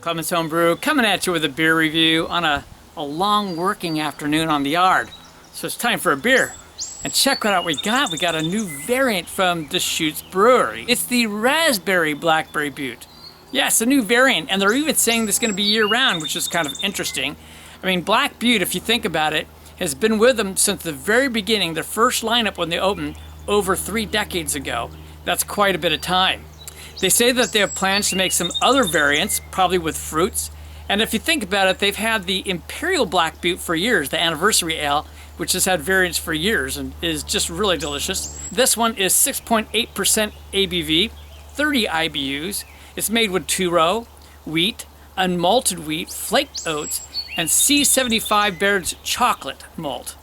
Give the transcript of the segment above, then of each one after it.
Clemens Homebrew coming at you with a beer review on a long working afternoon on the yard. So it's time for a beer. And check what we got. We got a new variant from Deschutes Brewery. It's the Raspberry Blackberry Butte. Yeah, it's a new variant, and they're even saying this is going to be year-round, which is kind of interesting. I mean, Black Butte, if you think about it, has been with them since the very beginning, their first lineup when they opened over 3 decades ago. That's quite a bit of time. They say that they have plans to make some other variants, probably with fruits. And if you think about it, they've had the Imperial Black Butte for years, the anniversary ale, which has had variants for years and is just really delicious. This one is 6.8% ABV, 30 IBUs. It's made with 2-row, wheat, unmalted wheat, flaked oats, and C75 Bairds chocolate malt.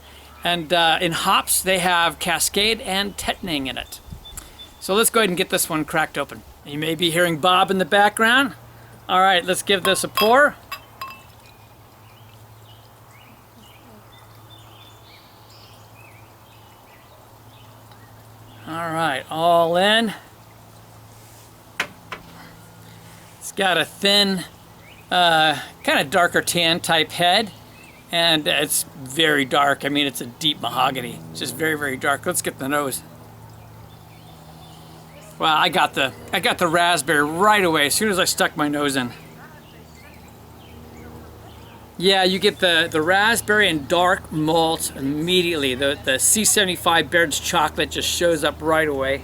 And in hops, they have Cascade and Tettnang in it. So let's go ahead and get this one cracked open. You may be hearing Bob in the background. All right, let's give this a pour. All right, all in. It's got a thin, kind of darker tan type head, and it's very dark. I mean, it's a deep mahogany. It's just very, very dark. Let's get the nose. Wow, I got the raspberry right away as soon as I stuck my nose in. Yeah, you get the raspberry and dark malt immediately. The C75 Bairds chocolate just shows up right away.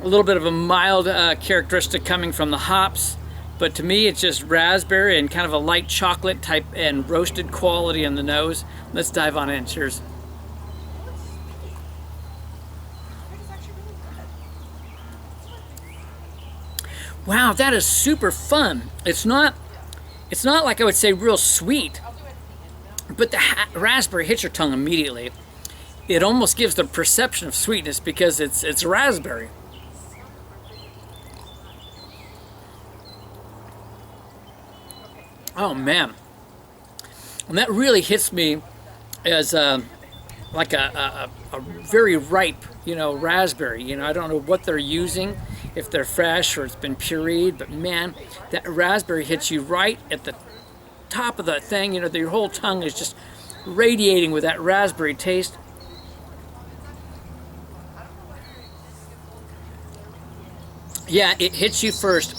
A little bit of a mild characteristic coming from the hops, but to me it's just raspberry and kind of a light chocolate type and roasted quality in the nose. Let's dive on in. Cheers. Wow, that is super fun. It's not like I would say real sweet, but the raspberry hits your tongue immediately. It almost gives the perception of sweetness because it's raspberry. Oh man, and that really hits me as like a very ripe, raspberry. I don't know what they're using, if they're fresh or it's been pureed, but man, that raspberry hits you right at the top of the thing. Your whole tongue is just radiating with that raspberry taste. Yeah, it hits you first,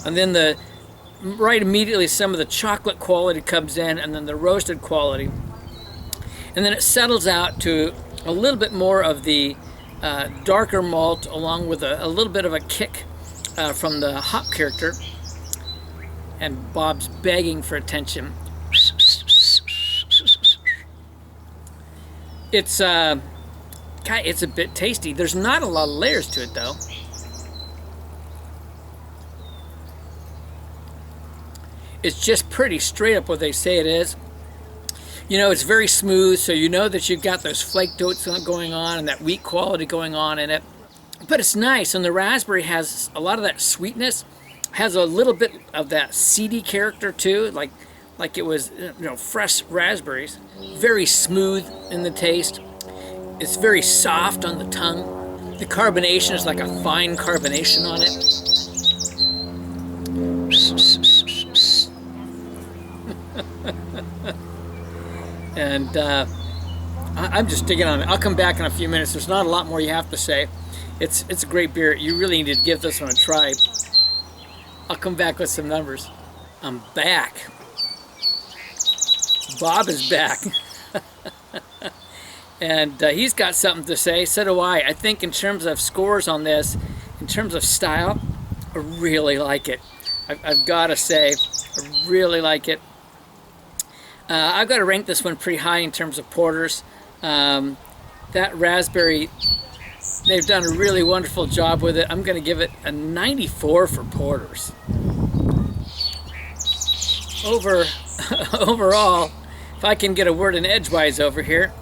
and then right immediately some of the chocolate quality comes in, and then the roasted quality, and then it settles out to a little bit more of the darker malt, along with a little bit of a kick from the hop character. And Bob's begging for attention. It's a bit tasty. There's not a lot of layers to it though. It's just pretty straight up what they say it is. It's very smooth, so you know that you've got those flaked oats going on and that wheat quality going on in it. But it's nice, and the raspberry has a lot of that sweetness, has a little bit of that seedy character too, like it was fresh raspberries. Very smooth in the taste. It's very soft on the tongue. The carbonation is like a fine carbonation on it. And I'm just digging on it. I'll come back in a few minutes. There's not a lot more you have to say. It's a great beer. You really need to give this one a try. I'll come back with some numbers. I'm back. Bob is back. And he's got something to say. So do I. I think in terms of scores on this, in terms of style, I really like it. I've got to say, I really like it. I've got to rank this one pretty high in terms of porters. That raspberry, they've done a really wonderful job with it. I'm going to give it a 94 for porters. Overall, if I can get a word in edgewise over here,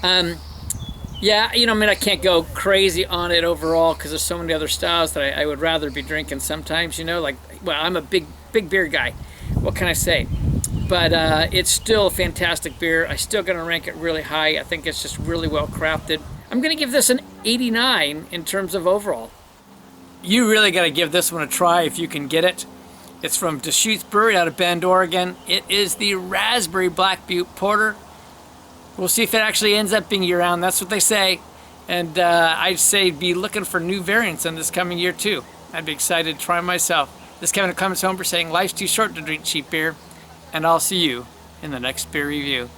yeah, I can't go crazy on it overall because there's so many other styles that I would rather be drinking sometimes, I'm a big beer guy. What can I say? But it's still a fantastic beer. I still going to rank it really high. I think it's just really well crafted. I'm going to give this an 89 in terms of overall. You really got to give this one a try if you can get it. It's from Deschutes Brewery out of Bend, Oregon. It is the Raspberry Black Butte Porter. We'll see if it actually ends up being year-round. That's what they say. And I'd say be looking for new variants in this coming year too. I'd be excited to try myself. This is Kevin at Clemens Homer saying life's too short to drink cheap beer. And I'll see you in the next beer review.